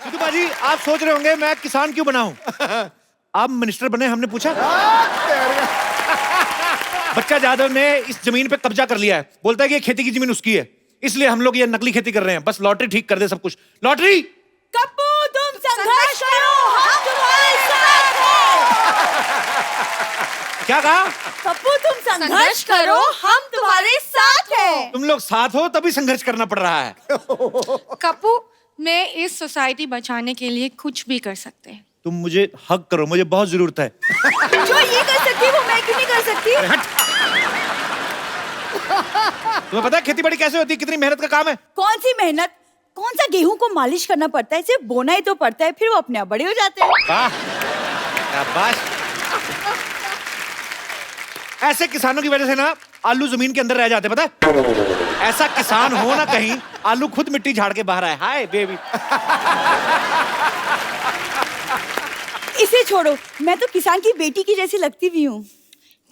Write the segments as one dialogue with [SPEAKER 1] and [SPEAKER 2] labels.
[SPEAKER 1] सिद्धू बाजी, आप सोच रहे होंगे मैं किसान क्यों बना हूं? आप मिनिस्टर बने, हमने पूछा। बच्चा यादव ने इस जमीन पे कब्जा कर लिया है, बोलता है कि ये खेती की जमीन उसकी है, इसलिए हम लोग ये नकली खेती कर रहे हैं, बस लॉटरी ठीक कर दे सब कुछ। लॉटरी।
[SPEAKER 2] कप्पू तुम संघर्ष करो, हम तुम्हारे साथ हैं।
[SPEAKER 1] क्या कहा?
[SPEAKER 2] कप्पू तुम संघर्ष करो, हम तुम्हारे साथ हैं।
[SPEAKER 1] तुम लोग साथ हो तभी संघर्ष करना पड़ रहा है।
[SPEAKER 3] कप्पू, मैं इस सोसाइटी बचाने के लिए कुछ भी कर सकते हैं।
[SPEAKER 1] तुम मुझे हक करो, मुझे बहुत जरूरत है।
[SPEAKER 2] जो ये कर सकती है वो मैं क्यों नहीं कर सकती?
[SPEAKER 1] तुम्हें पता है खेती बाड़ी कैसे होती है, कितनी मेहनत का काम है?
[SPEAKER 2] कौन सी मेहनत? कौन सा गेहूं को मालिश करना पड़ता है, सिर्फ बोना ही तो पड़ता है, फिर वो अपने आप बड़े हो जाते हैं।
[SPEAKER 1] वाह, शाबाश। ऐसे किसानों की वजह से ना आलू जमीन के अंदर रह जाते, पता है? ऐसा किसान हो ना कहीं, आलू खुद मिट्टी झाड़ के बाहर आए। Hi baby.
[SPEAKER 2] इसे छोड़ो, मैं तो किसान की बेटी की जैसी लगती भी हूँ।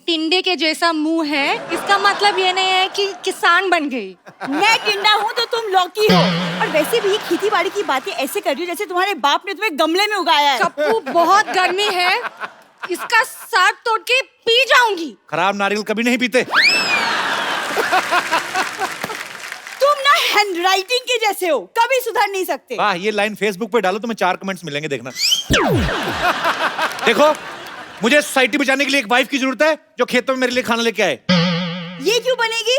[SPEAKER 3] टिंडे के जैसा मुंह है, इसका मतलब ये नहीं है कि किसान बन गई।
[SPEAKER 2] मैं टिंडा हूँ तो तुम लौकी हो। और वैसे भी खेती बाड़ी की बातें ऐसे कर रही हो जैसे तुम्हारे बाप ने तुम्हें गमले में उगाया है।
[SPEAKER 3] कप्पू, बहुत गर्मी है, इसका साग तोड़ के पी जाऊंगी।
[SPEAKER 1] खराब नारियल कभी नहीं पीते।
[SPEAKER 2] तुम ना हैंडराइटिंग के जैसे हो, कभी सुधर नहीं सकते।
[SPEAKER 1] वाह, ये लाइन फेसबुक पे डालो, तुम्हें 4 कमेंट्स मिलेंगे, देखना। देखो, मुझे सोसाइटी बचाने के लिए एक वाइफ की जरूरत है जो खेतों में मेरे लिए खाना लेके आए।
[SPEAKER 2] ये क्यों बनेगी?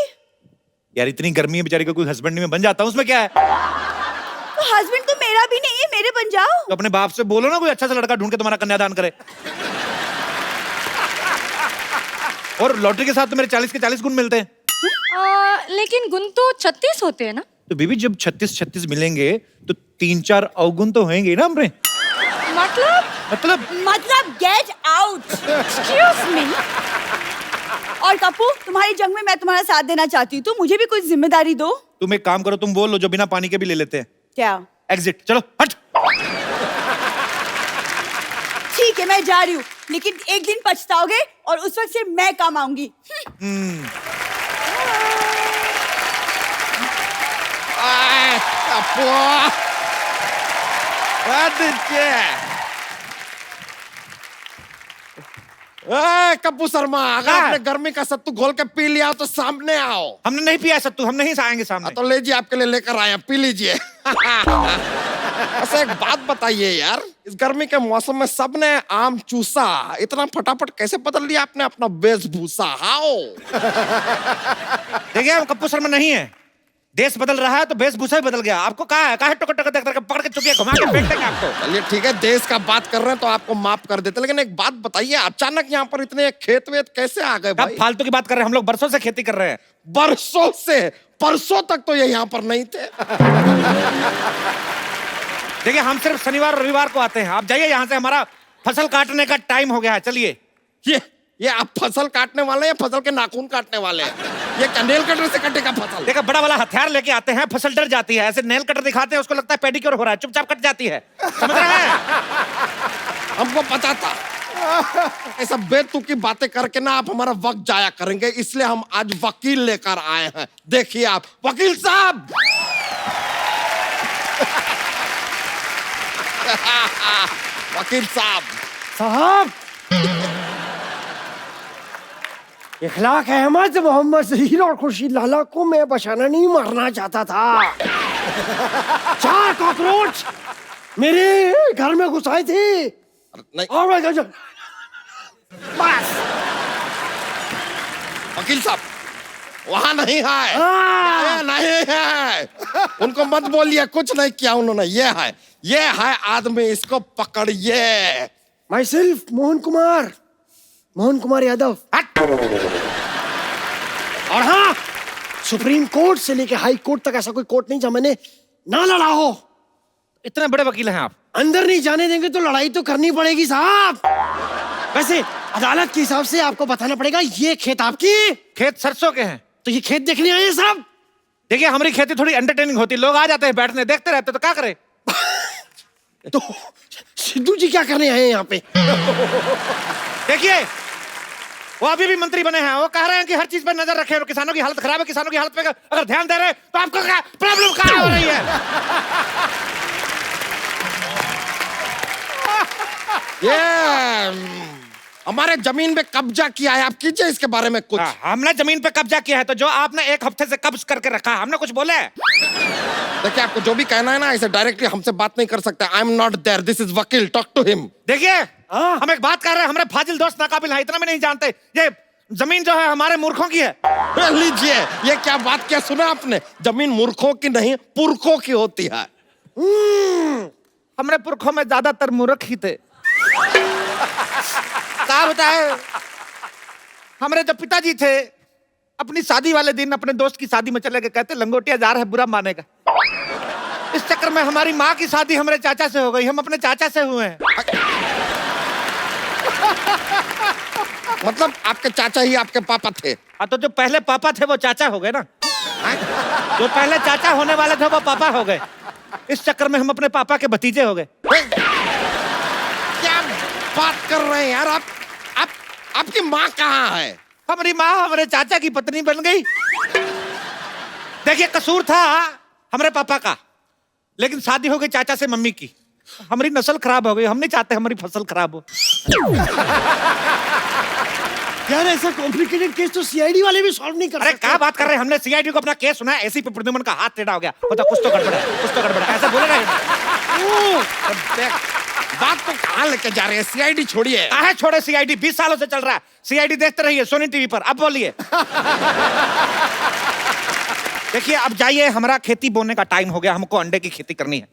[SPEAKER 1] यार इतनी गर्मी है बेचारी को, कोई हस्बैंड नहीं, मैं बन जाता हूँ, उसमें क्या है?
[SPEAKER 2] तो हस्बैंड तो मेरा भी नहीं है, मेरे बन जाओ।
[SPEAKER 1] तो अपने बाप से बोलो ना कोई अच्छा सा लड़का ढूंढ के तुम्हारा कन्यादान करे। और लॉटरी के साथ तो मेरे 40 के 40 गुण मिलते हैं।
[SPEAKER 3] लेकिन गुण तो 36 होते हैं ना?
[SPEAKER 1] तो बीबी जब 36 मिलेंगे तो 3-4 अवगुण तो होंगे ना हमरे।
[SPEAKER 2] मतलब गेट आउट।
[SPEAKER 3] Excuse me.
[SPEAKER 2] और कप्पू, तुम्हारी जंग में मैं तुम्हारा साथ देना चाहती हूँ, तो मुझे भी कुछ जिम्मेदारी दो।
[SPEAKER 1] तुम एक काम करो, तुम बोल लो जो बिना पानी के भी ले लेते हैं।
[SPEAKER 2] क्या?
[SPEAKER 1] एग्जिट। चलो हट।
[SPEAKER 2] ठीक है, मैं जा रही हूँ, लेकिन एक दिन पछताओगे और उस वक्त सिर्फ मैं काम आऊंगी।
[SPEAKER 4] कप्पू शर्मा, अगर आपने गर्मी का सत्तू घोल के पी लिया तो सामने आओ।
[SPEAKER 1] हमने नहीं पिया सत्तू, हम नहीं आएंगे सामने।
[SPEAKER 4] तो लीजिए, आपके लिए लेकर आए हैं, पी लीजिए। अच्छा एक बात बताइए यार, इस गर्मी के मौसम में सबने आम चूसा, इतना फटाफट कैसे बदल लिया आपने अपना वेशभूषा? हाओ।
[SPEAKER 1] देखिए, हम कप्पू शर्मा नहीं है, देश बदल रहा है तो वेशभूषा भी बदल गया। आपको कहा है पकड़ के चुपिया घुमा के फेंक देंगे आपको।
[SPEAKER 4] चलिए ठीक है, देश का बात कर रहे हैं तो आपको माफ कर देते, लेकिन एक बात बताइए, अचानक यहाँ पर इतने खेत वेत कैसे आ गए भाई?
[SPEAKER 1] फालतू की बात कर रहे हैं, हम लोग बरसों से खेती कर रहे हैं।
[SPEAKER 4] बरसों से? परसों तक तो ये यहाँ पर नहीं थे।
[SPEAKER 1] देखिए, हम सिर्फ शनिवार और रविवार को आते हैं। आप जाइए यहाँ से, हमारा फसल काटने का टाइम हो गया है, चलिए।
[SPEAKER 4] ये आप फसल काटने वाले हैं या फसल के नाखून काटने वाले हैं? ये क्या नेल कटर से कटेगा फसल?
[SPEAKER 1] देखा, बड़ा वाला हथियार लेके आते हैं, फसल डर जाती है। ऐसे नेल कटर दिखाते हैं, उसको लगता है पेडिक्योर हो रहा है, चुपचाप कट जाती है। समझ रहे हैं?
[SPEAKER 4] हमको पता था ऐसा बेतुकी बातें करके ना आप हमारा वक्त जाया करेंगे, इसलिए हम आज वकील लेकर आए हैं। देखिए आप, वकील साहब। वकील साहब।
[SPEAKER 5] इखलाक अहमद, मोहम्मद जहीर और खुर्शीद लाला को मैं बचाना नहीं, मारना चाहता था। 4 कॉकरोच मेरे घर में घुस आए थे।
[SPEAKER 4] नहीं,
[SPEAKER 5] और बस।
[SPEAKER 4] वकील साहब, वहां नहीं है, नहीं है। उनको मत बोलिए, कुछ नहीं किया उन्होंने। ये है आदमी, इसको पकड़िए।
[SPEAKER 5] My self Mohan Kumar Yadav. और हाँ, सुप्रीम कोर्ट से लेके हाई कोर्ट तक ऐसा कोई कोर्ट नहीं जहाँ मैंने ना लड़ा हो।
[SPEAKER 1] इतने बड़े वकील हैं आप।
[SPEAKER 5] अंदर नहीं जाने देंगे तो लड़ाई तो करनी पड़ेगी साहब। वैसे अदालत के हिसाब से आपको बताना पड़ेगा, ये खेत आपकी?
[SPEAKER 1] खेत सरसों के हैं।
[SPEAKER 5] तो ये खेत देखने आए हैं साहब?
[SPEAKER 1] देखिए, हमारी खेती थोड़ी एंटरटेनिंग होती है, लोग आ जाते हैं, बैठने देखते रहते, तो क्या करें?
[SPEAKER 5] तो सिद्धू जी क्या करने आए हैं यहाँ पे?
[SPEAKER 1] देखिए, वो अभी भी मंत्री बने हैं, वो कह रहे हैं कि हर चीज पर नजर रखें और किसानों की हालत खराब है, किसानों की हालत पे अगर ध्यान दे रहे हैं तो आपको क्या प्रॉब्लम कहाँ हो रही है?
[SPEAKER 4] ये हमारे जमीन पे कब्जा किया है, आप कीजिए इसके बारे में कुछ।
[SPEAKER 1] हमने जमीन पे कब्जा किया है तो जो आपने एक हफ्ते से कब्ज करके रखा है, हमने कुछ बोले है?
[SPEAKER 4] देखिए, आपको जो भी कहना है ना, ऐसे डायरेक्टली हमसे बात नहीं कर सकते। I am not there, this is वकील, टॉक टू हिम।
[SPEAKER 1] देखिए, हम एक बात कर रहे हैं, हमारे फाजिल दोस्त नाकाबिल हैं, इतना भी नहीं जानते। ये जमीन जो है हमारे मूर्खों की है।
[SPEAKER 4] लीजिए, ये क्या बात क्या सुना आपने? जमीन मूर्खों की नहीं, पुरखों की होती है।
[SPEAKER 1] हमारे पुरखों में ज्यादातर मूर्ख ही थे। क्या बताए, हमारे जो पिताजी थे अपनी शादी वाले दिन अपने दोस्त की शादी में चले गए, कहते लंगोटिया जा रहा है बुरा मानेगा। इस चक्कर में हमारी माँ की शादी हमारे चाचा से हो गई, हम अपने चाचा से हुए हैं।
[SPEAKER 4] मतलब आपके चाचा ही आपके पापा थे?
[SPEAKER 1] हाँ, तो जो पहले पापा थे वो चाचा हो गए ना। जो पहले चाचा होने वाले थे वो पापा हो गए। इस चक्कर में हम अपने पापा के भतीजे हो गए।
[SPEAKER 4] क्या बात कर रहे हैं यार आप? आपकी माँ कहाँ है?
[SPEAKER 1] हमारी माँ हमारे चाचा की पत्नी बन गई। देखिए, कसूर था हमारे पापा का, लेकिन शादी हो गई चाचा से मम्मी की। हमारी नस्ल खराब हो गई, हम नहीं चाहते हमारी फसल खराब हो।
[SPEAKER 5] यार ऐसा कॉम्प्लिकेटेड केस तो सीआईडी वाले भी सॉल्व नहीं कर
[SPEAKER 1] अरे
[SPEAKER 5] सकते।
[SPEAKER 1] क्या बात कर रहे हैं, हमने सीआईडी को अपना केस सुना है, एसीपी प्रद्युमन का हाथ टेढ़ा हो गया, पता कुछ तो गड़बड़ है, कुछ तो गड़बड़ है, ऐसा बोलेगा ही नहीं।
[SPEAKER 4] बात तो कहाँ लेके जा रहे हैं? सीआईडी छोड़िए।
[SPEAKER 1] काहे छोड़े सीआईडी, 20 सालों से चल रहा है। सीआईडी देखते रहिए सोनी टीवी पर। अब बोलिए। देखिए, अब जाइए, हमारा खेती बोने का टाइम हो गया, हमको अंडे की खेती करनी है।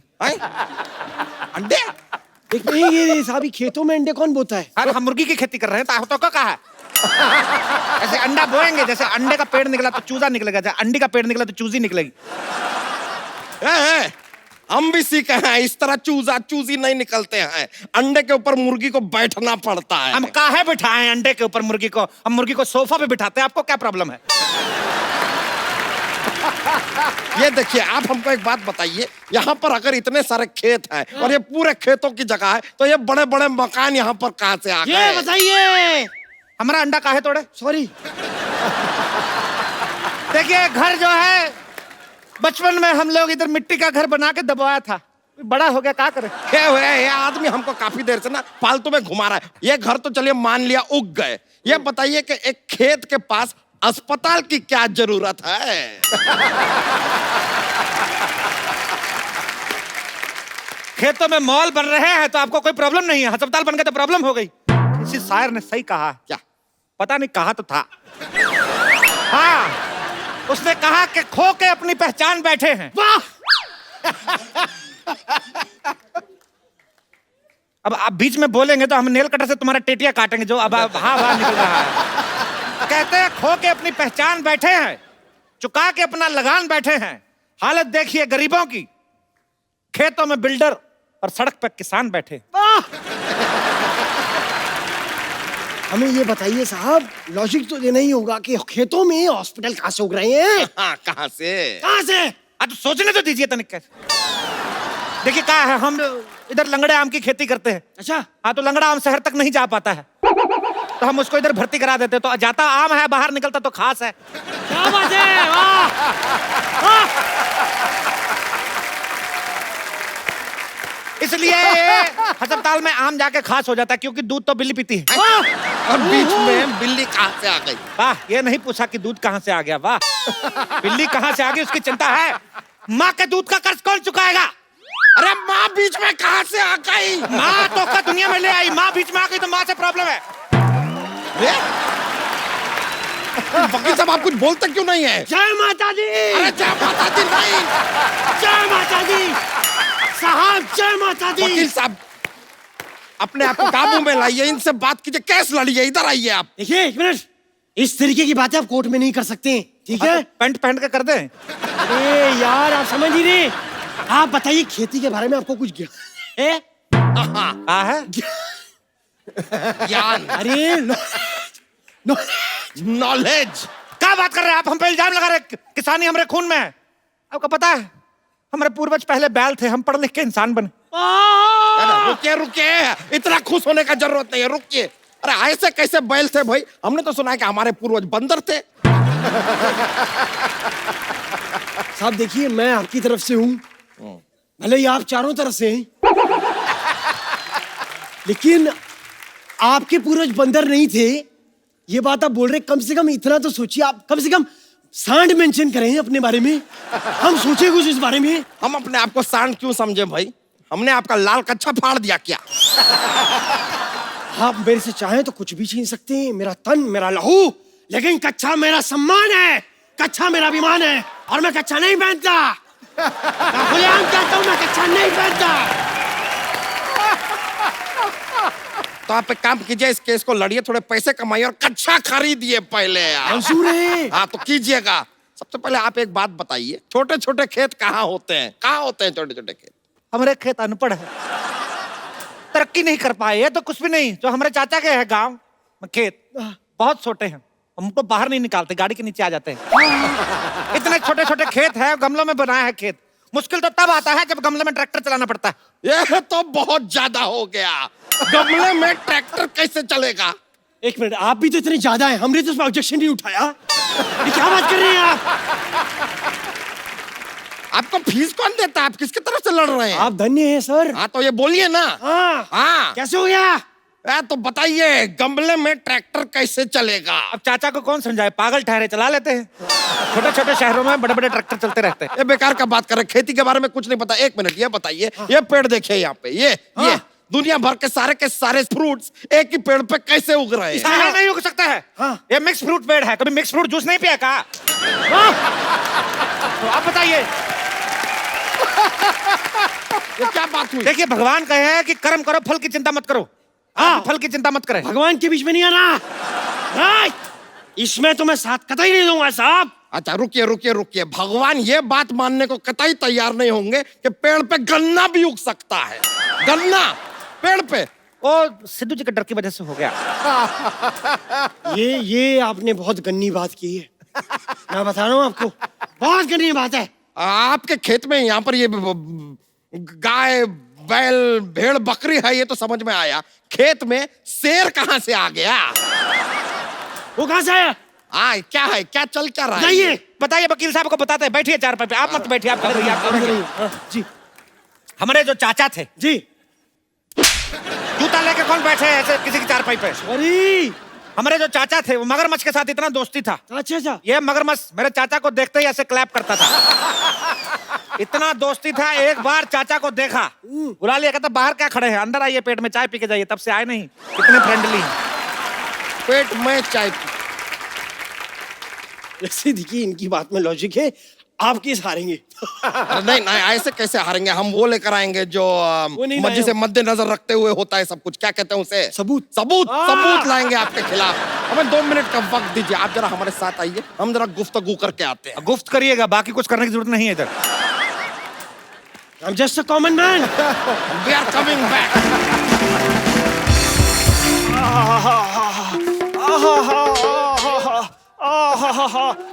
[SPEAKER 4] अंडे?
[SPEAKER 5] एक नहीं, ये साहब खेतों में अंडे कौन बोता है?
[SPEAKER 1] अरे हम मुर्गी की खेती कर रहे हैं, तो क्या कहा है? ऐसे अंडा बोएंगे, जैसे अंडे का पेड़ निकला तो चूजा निकलेगा, जैसे अंडी का पेड़ निकला तो चूजी निकलेगी।
[SPEAKER 4] हम भी सीखे हैं, इस तरह चूजा चूजी नहीं निकलते हैं। अंडे के ऊपर मुर्गी को बैठना पड़ता है।
[SPEAKER 1] हम काहे बिठाएं अंडे के ऊपर मुर्गी को? हम मुर्गी को सोफा पे बिठाते हैं, आपको क्या प्रॉब्लम है?
[SPEAKER 4] ये देखिए, आप हमको एक बात बताइए, यहाँ पर अगर इतने सारे खेत हैं और ये पूरे खेतों की जगह है, तो ये बड़े बड़े मकान यहाँ पर कहाँ से आ गए?
[SPEAKER 5] ये बताइए,
[SPEAKER 1] हमारा अंडा काहे तोड़े?
[SPEAKER 5] सॉरी।
[SPEAKER 1] देखिए, घर जो है बचपन में हम लोग इधर मिट्टी का घर बना के दबाया था, बड़ा हो गया, क्या करें?
[SPEAKER 4] ये आदमी हमको काफी देर से ना फालतू में घुमा रहा है। ये घर तो चलिए मान लिया उग गए, ये बताइए कि एक खेत के पास अस्पताल की क्या जरूरत है?
[SPEAKER 1] खेतों में मॉल बन रहे हैं तो आपको कोई प्रॉब्लम नहीं है, अस्पताल बन गए तो प्रॉब्लम हो गई। किसी शायर ने सही कहा।
[SPEAKER 4] क्या?
[SPEAKER 1] पता नहीं, कहा तो था। हाँ, उसने कहा कि खो के अपनी पहचान बैठे हैं।
[SPEAKER 5] वाह!
[SPEAKER 1] अब आप बीच में बोलेंगे तो हम नेल कटर से तुम्हारा टेटिया काटेंगे, जो अब हाँ निकल रहा है। कहते हैं खो के अपनी पहचान बैठे हैं, चुका के अपना लगान बैठे हैं। हालत देखिए गरीबों की, खेतों में बिल्डर और सड़क पर किसान बैठे।
[SPEAKER 5] वाह! हमें ये बताइए साहब, लॉजिक तो देना ही होगा कि खेतों में हॉस्पिटल कहाँ से उग रहे हैं?
[SPEAKER 4] हाँ, कहाँ से?
[SPEAKER 5] कहाँ से?
[SPEAKER 1] अब सोचने तो दीजिए तनिक। देखिए क्या है, हम इधर लंगड़े आम की खेती करते हैं।
[SPEAKER 5] अच्छा।
[SPEAKER 1] हाँ, तो लंगड़ा आम शहर तक नहीं जा पाता है, तो हम उसको इधर भर्ती करा देते, तो जाता आम है, बाहर निकलता तो खास है।
[SPEAKER 5] क्या बात है, वाह! वाह!
[SPEAKER 1] इसलिए अस्पताल में आम जाके खास हो जाता है, क्योंकि दूध तो बिल्ली पीती है।
[SPEAKER 4] और बीच में बिल्ली कहाँ से आ गई?
[SPEAKER 1] वाह, ये नहीं पूछा कि दूध कहाँ से आ गया। वाह, बिल्ली कहाँ से आ गई उसकी चिंता है। माँ के दूध का कर्ज कौन चुकाएगा?
[SPEAKER 4] अरे माँ बीच में कहाँ से आ गई?
[SPEAKER 1] माँ तो का दुनिया में ले आई, माँ बीच में आ गई तो माँ से प्रॉब्लम है।
[SPEAKER 4] वकील साहब, आप कुछ बोलते क्यों नहीं है?
[SPEAKER 5] जय माता दी!
[SPEAKER 4] अरे जय माता दी नहीं!
[SPEAKER 5] जय माता दी! साहब जय माता दी!
[SPEAKER 4] वकील साहब, अपने आप को काबू में लाइए, इनसे बात कीजिए, केस लड़िए, इधर आइए आप।
[SPEAKER 5] देखिए, एक मिनट, इस तरीके की बातें आप कोर्ट में नहीं कर सकते, ठीक है?
[SPEAKER 1] पैंट पहन के कर दे।
[SPEAKER 5] अरे यार, आप समझ ही नहीं। आप बताइए, खेती के बारे में आपको कुछ ज्ञान है?
[SPEAKER 1] हाँ है।
[SPEAKER 4] ज्ञान?
[SPEAKER 5] अरे
[SPEAKER 4] नॉलेज?
[SPEAKER 1] क्या बात कर रहे हैं आप? हम पे इल्जाम लगा रहे, किसानी हमारे खून में है। आपको पता है हमारे पूर्वज पहले बैल थे, हम पढ़ लिख के इंसान बने।
[SPEAKER 4] रुकिए रुकिए, इतना खुश होने का जरूरत नहीं है, रुकिए। अरे ऐसे कैसे बैल थे भाई? हमने तो सुना है कि हमारे पूर्वज बंदर थे।
[SPEAKER 5] साहब देखिए, मैं आपकी तरफ से हूँ, भले ही आप चारों तरफ से हैं। लेकिन आपके पूर्वज बंदर नहीं थे, ये बात आप बोल रहे, कम से कम इतना तो सोचिए, आप कम से कम सांड मेंशन करें अपने बारे में, हम सोचे कुछ इस बारे में।
[SPEAKER 4] हम अपने आप को सांड क्यों समझे भाई? हमने आपका लाल कच्छा फाड़ दिया क्या?
[SPEAKER 5] आप मेरे से चाहें तो कुछ भी छीन सकते हैं, मेरा तन, मेरा लहू, लेकिन कच्छा मेरा सम्मान है, कच्छा मेरा अभिमान है, और मैं कच्छा नहीं पहनता। मैं खुलेआम कहता हूं, मैं कच्छा नहीं पहनता।
[SPEAKER 4] तो आप एक काम कीजिए, इस केस को लड़िए, थोड़े पैसे कमाइए और कच्छा खरीदिए पहले यार।
[SPEAKER 5] मंजूर है।
[SPEAKER 4] हाँ तो कीजिएगा। सबसे पहले आप एक बात बताइए, छोटे छोटे खेत कहाँ होते हैं? कहाँ होते हैं छोटे छोटे खेत?
[SPEAKER 1] हमारे खेत अनपढ़ है, तरक्की नहीं कर पाए। ये तो कुछ भी नहीं, जो हमारे चाचा के है गांव में खेत बहुत छोटे हैं, हमको बाहर नहीं निकालते, गाड़ी के नीचे आ जाते हैं। इतने छोटे छोटे खेत है, गमलों में बनाया है खेत। मुश्किल तो तब आता है जब गमले में ट्रैक्टर चलाना पड़ता है।
[SPEAKER 4] ये तो बहुत ज्यादा हो गया, गमले में ट्रैक्टर कैसे चलेगा?
[SPEAKER 5] एक मिनट, आप भी तो इतने ज्यादा हैं, हमने तो उसमें ऑब्जेक्शन नहीं उठाया। ये क्या बात कर रहे हैं आप?
[SPEAKER 4] आपको फीस कौन देता है? आप किसकी तरफ से लड़ रहे हैं?
[SPEAKER 5] आप धन्य हैं सर।
[SPEAKER 4] हाँ तो ये बोलिए ना।
[SPEAKER 5] हाँ
[SPEAKER 4] हाँ
[SPEAKER 5] कैसे हो गया?
[SPEAKER 4] तो बताइए, गमले में ट्रैक्टर कैसे चलेगा?
[SPEAKER 1] अब चाचा को कौन समझाए, पागल ठहरे, चला लेते हैं। छोटे छोटे शहरों में बड़े बड़े ट्रैक्टर चलते रहते हैं।
[SPEAKER 4] ये बेकार का बात कर रहे हैं, खेती के बारे में कुछ नहीं पता। एक मिनट, ये बताइए, ये पेड़ देखिए यहाँ पे, ये दुनिया भर के सारे फ्रूट्स एक ही पेड़ पे कैसे उग रहे हैं?
[SPEAKER 1] इसमें नहीं उग सकता है। ये मिक्स फ्रूट पेड़ है, कभी मिक्स फ्रूट जूस नहीं पिया का? तो आप बताइए,
[SPEAKER 4] ये क्या बात हुई?
[SPEAKER 1] देखिए भगवान कहे हैं कि कर्म करो, फल की चिंता मत करो। हाँ, फल की चिंता मत करें।
[SPEAKER 5] भगवान के बीच में नहीं आना। राइट, इसमें तो मैं साथ कतई नहीं दूंगा साहब।
[SPEAKER 4] अच्छा रुकिए रुकिए रुकिए, भगवान ये बात मानने को कतई तैयार नहीं होंगे कि पेड़ पे गन्ना भी उग सकता है। गन्ना पेड़ पे?
[SPEAKER 1] वो सिद्धू जी के डर की वजह से हो गया।
[SPEAKER 5] ये आपने बहुत गन्नी बात की है। मैं बता रहा हूँ आपको, बहुत गन्नी बात है।
[SPEAKER 4] आपके खेत में यहाँ पर ये गाय बैल भेड़ बकरी है, ये तो समझ में आया। खेत में शेर कहाँ से आ गया?
[SPEAKER 5] वो कहाँ से आया?
[SPEAKER 4] हाँ क्या है, क्या चल क्या रहा है?
[SPEAKER 5] बताइए।
[SPEAKER 1] बताइए, वकील साहब को बताते हैं। बैठिए चारपाई पे, आप मत बैठिए, आप बैठिए, आप बैठिए।
[SPEAKER 5] जी
[SPEAKER 1] हमारे जो चाचा थे,
[SPEAKER 5] जी।
[SPEAKER 1] जूता लेके कौन बैठे हैं ऐसे किसी की चारपाई पे?
[SPEAKER 5] सॉरी।
[SPEAKER 1] हमारे जो चाचा थे, वो मगरमच्छ के साथ इतना दोस्ती था।
[SPEAKER 5] अच्छा अच्छा।
[SPEAKER 1] ये मगरमच्छ मेरे चाचा को देखते ही ऐसे क्लैप करता था। इतना दोस्ती था, एक बार चाचा को देखा, बुला लिया, कहता बाहर क्या खड़े हैं, अंदर आइए, पेट में चाय पी के जाइए। तब से आए नहीं, इतने फ्रेंडली।
[SPEAKER 4] पेट में चाय पी।
[SPEAKER 5] वैसे देखिए, इनकी बात में लॉजिक है, आप केस हारेंगे।
[SPEAKER 4] नहीं नहीं, ऐसे कैसे हारेंगे? हम वो लेकर आएंगे जो
[SPEAKER 5] नहीं
[SPEAKER 4] मर्जी से मद्देनजर रखते हुए होता है सब कुछ। क्या कहते हैं उसे?
[SPEAKER 5] सबूत।
[SPEAKER 4] सबूत सबूत लाएंगे आपके खिलाफ। हमें 2 मिनट का वक्त दीजिए, आप जरा हमारे साथ आइए, हम जरा गुफ्तगू करके आते हैं।
[SPEAKER 1] गुफ्त करिएगा, बाकी कुछ करने की जरूरत नहीं है इधर।
[SPEAKER 5] I'm just a common man.
[SPEAKER 4] We are coming back.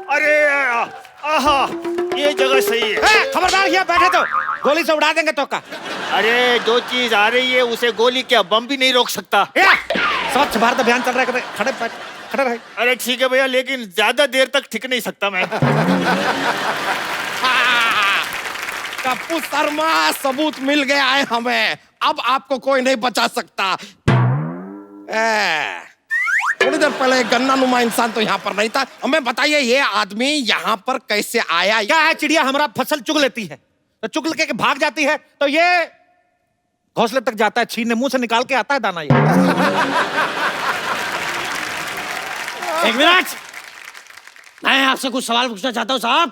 [SPEAKER 6] अरे आहा, ये जगह सही है।
[SPEAKER 1] खबरदार, यहाँ बैठे तो गोली से उड़ा देंगे तो का।
[SPEAKER 6] अरे जो चीज आ रही है उसे गोली क्या बम भी नहीं रोक सकता।
[SPEAKER 1] स्वच्छ भारत अभियान चल रहा है, खड़े रहे।
[SPEAKER 6] अरे ठीक है भैया, लेकिन ज्यादा देर तक टिक नहीं सकता मैं।
[SPEAKER 4] कप्पू शर्मा, सबूत मिल गया है हमें, अब आपको कोई नहीं बचा सकता। थोड़ी देर पहले एक गन्ना नुमा इंसान तो यहाँ पर नहीं था। हमें बताइए, ये आदमी यहाँ पर कैसे आया?
[SPEAKER 1] क्या है, चिड़िया हमारा फसल चुग लेती है, तो चुग के भाग जाती है, तो ये घोंसले तक जाता है, छीनने मुंह से निकाल के आता है दाना। ये
[SPEAKER 5] एक मिनट, मैं आपसे कुछ सवाल पूछना चाहता हूँ साहब।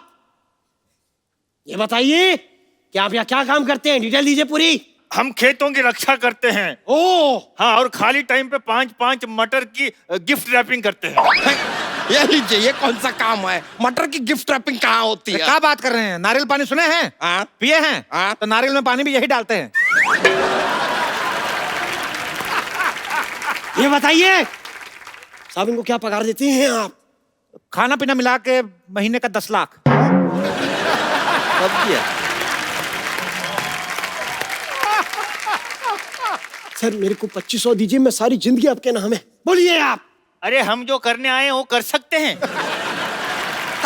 [SPEAKER 5] ये बताइए कि आप यहाँ क्या काम करते हैं, डिटेल दीजिए पूरी।
[SPEAKER 6] हम खेतों की रक्षा करते हैं।
[SPEAKER 5] ओ,
[SPEAKER 6] हाँ, और खाली टाइम पे 5-5 मटर की गिफ्ट रैपिंग करते हैं।
[SPEAKER 4] ये लीजिए, ये कौन सा काम है? मटर की गिफ्ट रैपिंग कहाँ होती है?
[SPEAKER 1] क्या बात कर रहे हैं? नारियल पानी सुने हैं?
[SPEAKER 4] हाँ?
[SPEAKER 1] पिए हैं?
[SPEAKER 4] हाँ?
[SPEAKER 1] तो नारियल में पानी भी यही डालते हैं।
[SPEAKER 5] ये बताइए साहब, इनको क्या पगार देते हैं आप?
[SPEAKER 1] खाना पीना मिला के महीने का 10 लाख।
[SPEAKER 5] सर मेरे को 2500 दीजिए, मैं सारी जिंदगी आपके नाम है। बोलिए आप।
[SPEAKER 6] अरे हम जो करने आए हैं वो कर सकते हैं।
[SPEAKER 4] तो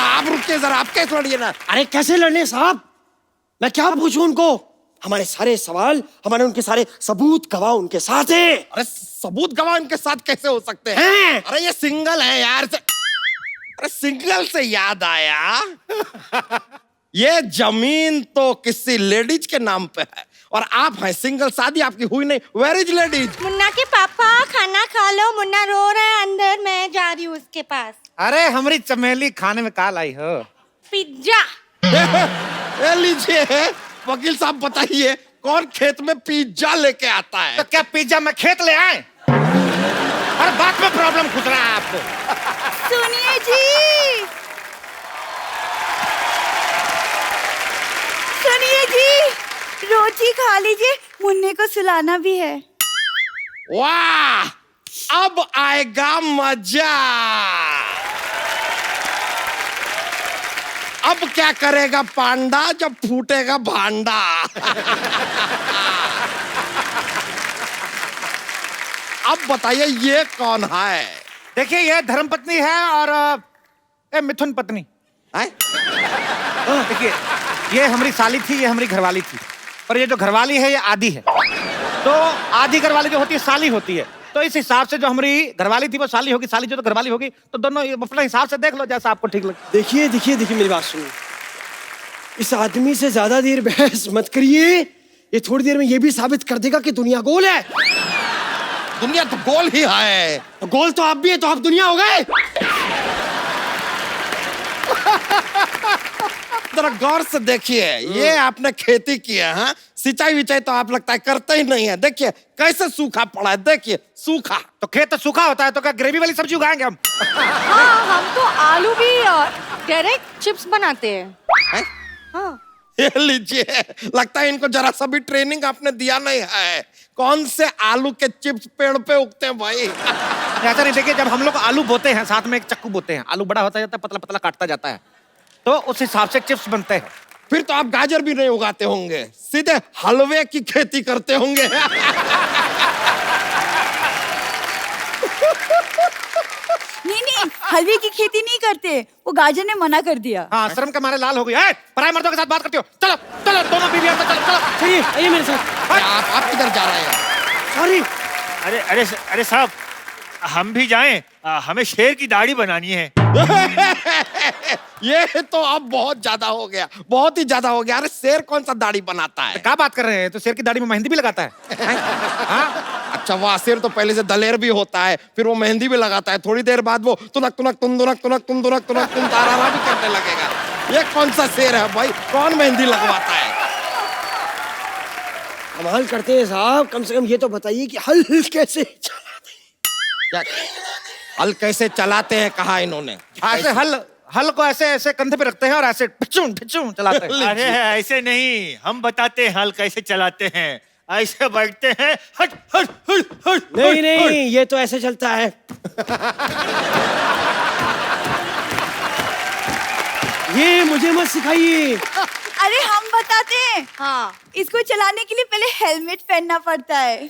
[SPEAKER 4] आप रुकिए जरा, आप कैसे लड़िए ना।
[SPEAKER 5] अरे कैसे लड़ने साहब, मैं क्या पूछूं उनको? हमारे सारे सवाल, हमारे उनके सारे सबूत गवाह उनके साथ हैं।
[SPEAKER 4] अरे सबूत गवाह इनके साथ कैसे हो सकते हैं?
[SPEAKER 5] हैं?
[SPEAKER 4] अरे ये सिंगल है यार। अरे सिंगल से याद आया, ये जमीन तो किसी लेडीज के नाम पे है और आप हैं सिंगल, शादी आपकी हुई नहीं। Where is ladies?
[SPEAKER 3] मुन्ना के पापा खाना खा लो, मुन्ना रो रहा है अंदर, मैं जा रही हूँ उसके पास।
[SPEAKER 1] अरे हमारी चमेली खाने में काल आई हो।
[SPEAKER 3] पिज्जा।
[SPEAKER 4] ए लीजिए वकील साहब, बताइए कौन खेत में पिज्जा लेके आता है?
[SPEAKER 1] तो क्या पिज्जा में खेत ले आए? हर बात में प्रॉब्लम खुद रहा है आपको।
[SPEAKER 2] सुनिए जी, सुनिए जी, रोटी खा लीजिए, मुन्ने को सुलाना भी है।
[SPEAKER 4] वाह, अब आएगा मजा। अब क्या करेगा पांडा जब फूटेगा भांडा। अब बताइए ये कौन है?
[SPEAKER 1] देखिए ये धर्मपत्नी है और ये मिथुन पत्नी
[SPEAKER 4] हैं?
[SPEAKER 1] देखिए ये हमारी साली थी, ये हमारी घरवाली थी, और ये जो घरवाली है ये आधी है। तो आधी घरवाली जो होती है साली होती है, तो इस हिसाब से जो हमारी घरवाली थी वो साली होगी, साली जो तो घरवाली होगी, तो दोनों अपने हिसाब से देख लो जैसा आपको ठीक लगे।
[SPEAKER 5] देखिए देखिए देखिए, मेरी बात सुनिए, इस आदमी से ज्यादा देर बहस मत करिए। ये थोड़ी देर में ये भी साबित कर देगा कि दुनिया गोल है।
[SPEAKER 4] दुनिया तो गोल ही है।
[SPEAKER 5] गोल तो आप भी है, तो आप दुनिया हो गए।
[SPEAKER 4] जरा गौर से देखिए, ये आपने खेती की है, हाँ? सिंचाई विचाई तो आप लगता है करते ही नहीं है। देखिए कैसे सूखा पड़ा है, देखिए सूखा।
[SPEAKER 1] तो खेत तो सूखा होता है, तो क्या ग्रेवी वाली सब्जी उगाएंगे हम?
[SPEAKER 3] हाँ, हम तो आलू भी डायरेक्ट चिप्स बनाते हैं।
[SPEAKER 4] हैं?
[SPEAKER 3] हाँ।
[SPEAKER 4] ये लीजिए, लगता है इनको जरा सा भी ट्रेनिंग आपने दिया नहीं है। कौन से आलू के चिप्स पेड़ पे उगते हैं भाई?
[SPEAKER 1] ऐसा नहीं, देखिए जब हम लोग आलू बोते हैं साथ में एक चक्कू बोते हैं, आलू बड़ा होता जाता है, पतला पतला काटता जाता है, तो उस हिसाब से चिप्स बनते हैं।
[SPEAKER 4] फिर तो आप गाजर भी नहीं उगाते होंगे, सीधे हलवे की खेती करते होंगे।
[SPEAKER 2] नहीं नहीं, हलवे की खेती नहीं करते, वो गाजर ने मना कर दिया।
[SPEAKER 1] हाँ, शर्म के मारे लाल हो गई। पराये मर्दों के साथ बात करती हो? चलो चलो, दोनों बीवियां चलो चलो।
[SPEAKER 5] चलिए आइए मेरे साथ।
[SPEAKER 4] आप किधर जा रहे हैं?
[SPEAKER 5] सॉरी।
[SPEAKER 6] अरे अरे अरे साहब, हम भी जाएं? हमें शेर की दाढ़ी बनानी है।
[SPEAKER 4] ये तो अब बहुत ज्यादा हो गया, बहुत ही ज्यादा हो गया। अरे शेर कौन सा दाढ़ी बनाता है?
[SPEAKER 1] क्या बात कर रहे हैं? तो शेर की दाढ़ी में मेहंदी भी लगाता है। हाँ?
[SPEAKER 4] अच्छा वाह, शेर तो पहले से दलेर भी होता है, फिर वो मेहंदी भी लगाता है, थोड़ी देर बाद वो तुनक तुनक तुम दुनक तुनक तुम दुनक तुनक तुम तारा भी करने लगेगा। ये कौन सा शेर है भाई? कौन मेहंदी लगवाता है?
[SPEAKER 5] कमाल करते हैं साहब, कम से कम ये तो बताइए कि हल कैसे
[SPEAKER 4] क्या हल कैसे चलाते हैं कहा इन्होंने?
[SPEAKER 1] ऐसे हल को ऐसे ऐसे कंधे पे रखते हैं और ऐसे ढिचूं ढिचूं चलाते हैं।
[SPEAKER 6] अरे ऐसे नहीं, हम बताते हैं हल कैसे चलाते हैं। ऐसे बैठते हैं, हट हट हट हट।
[SPEAKER 5] नहीं नहीं, ये तो ऐसे चलता है। ये मुझे मत सिखाइए।
[SPEAKER 2] अरे हम बताते हैं।
[SPEAKER 3] हाँ।
[SPEAKER 2] इसको चलाने के लिए पहले हेलमेट पहनना पड़ता है।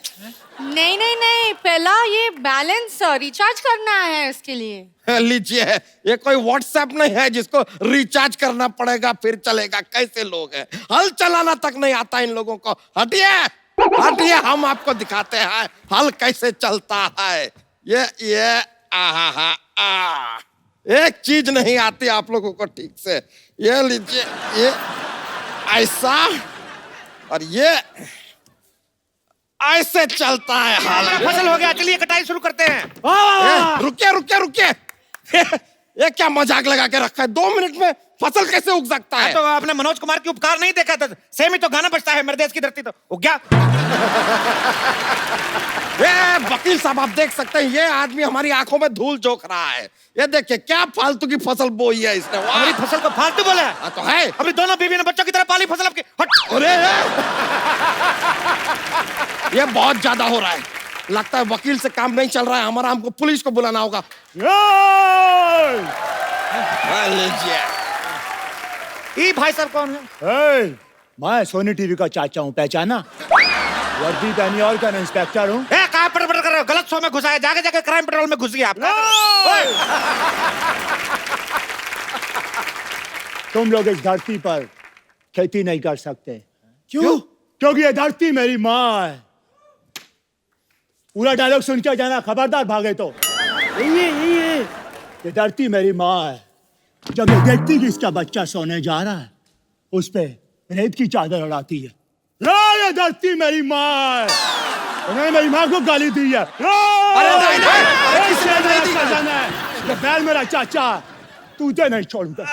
[SPEAKER 3] नहीं नहीं नहीं, पहला ये बैलेंस रिचार्ज करना है इसके लिए।
[SPEAKER 4] लीजिए, ये कोई व्हाट्सएप नहीं है जिसको रिचार्ज करना पड़ेगा फिर चलेगा। कैसे लोग हैं, हल चलाना तक नहीं आता इन लोगों को। हटिए हटिए, हम आपको दिखाते हैं हल कैसे चलता है। ये आहा, एक चीज नहीं आती आप लोगों को ठीक से। ये लीजिए, ये ऐसा और ये ऐसे चलता है हल।
[SPEAKER 1] फसल हो गया, चलिए कटाई शुरू करते हैं।
[SPEAKER 4] रुकिए रुकिए रुकिए, ये क्या मजाक लगा के रखा है? 2 मिनट में फसल कैसे उग सकता है?
[SPEAKER 1] तो आपने मनोज कुमार की उपकार नहीं देखा था? सेम ही तो गाना बजता है, मेरे देश की धरती तो उग गया।
[SPEAKER 4] ये वकील साहब, आप देख सकते हैं ये आदमी हमारी आंखों में धूल झोंक रहा है। ये देखिए क्या फालतू की फसल बोई है इसने। वाह!
[SPEAKER 1] हमारी फसल को फालतू बोला है?
[SPEAKER 4] हाँ, तो है।
[SPEAKER 1] अभी दोनों बीवी ने बच्चों की तरह पाली फसल आपकी। हट।
[SPEAKER 4] अरे ये बहुत ज्यादा हो रहा है, लगता है वकील से काम नहीं चल रहा है हमारा, हमको पुलिस को बुलाना होगा। लीजिए,
[SPEAKER 1] ये भाई साहब कौन है?
[SPEAKER 7] मैं सोनी टीवी का चाचा हूँ, पहचाना? वर्दी पहनी और क्या, इंस्पेक्टर हूँ।
[SPEAKER 1] कहाँ पर कर रहे हो? गलत शो में घुसा है, जाके जाके क्राइम पेट्रोल में घुस गया आप।
[SPEAKER 7] तुम लोग इस धरती पर खेती नहीं कर सकते।
[SPEAKER 5] क्यों?
[SPEAKER 7] क्योंकि ये धरती मेरी माँ है। पूरा डायलॉग सुन के जाना, खबरदार भागे तो। ये धरती मेरी माँ है। जब ये देखती कि इसका बच्चा सोने जा रहा है, उस पे रेत की चादर उड़ाती है। ये धरती मेरी माँ है। उन्होंने मेरी माँ को गाली दी है। ये बैल मेरा चाचा, तुझे नहीं छोड़ूंगा।